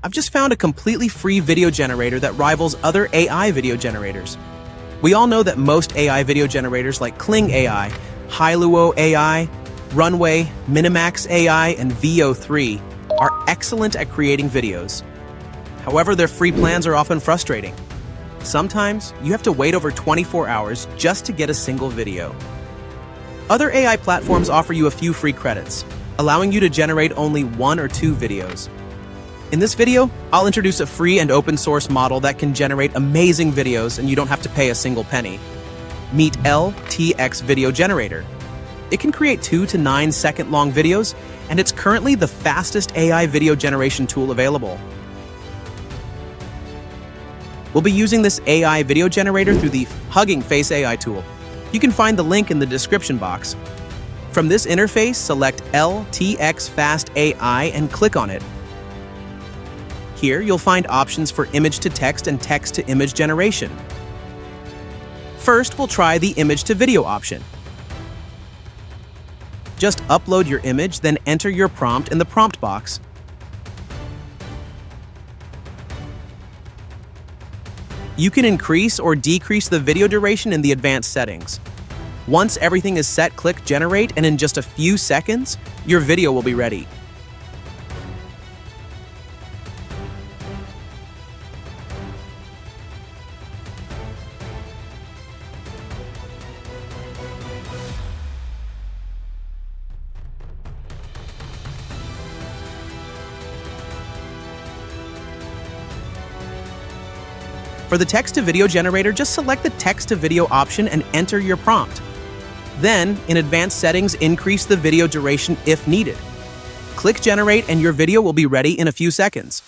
I've just found a completely free video generator that rivals other AI video generators. We all know that most AI video generators like Kling AI, Hailuo AI, Runway, Minimax AI, and VO3 are excellent at creating videos. However, their free plans are often frustrating. Sometimes, you have to wait over 24 hours just to get a single video. Other AI platforms offer you a few free credits, allowing you to generate only 1 or 2 videos. In this video, I'll introduce a free and open source model that can generate amazing videos and you don't have to pay a single penny. Meet LTX Video Generator. It can create 2 to 9 second long videos, and it's currently the fastest AI video generation tool available. We'll be using this AI video generator through the Hugging Face AI tool. You can find the link in the description box. From this interface, select LTX Fast AI and click on it. Here, you'll find options for image-to-text and text-to-image generation. First, we'll try the image-to-video option. Just upload your image, then enter your prompt in the prompt box. You can increase or decrease the video duration in the advanced settings. Once everything is set, click Generate, and in just a few seconds, your video will be ready. For the text-to-video generator, just select the text-to-video option and enter your prompt. Then, in advanced settings, increase the video duration if needed. Click Generate and your video will be ready in a few seconds.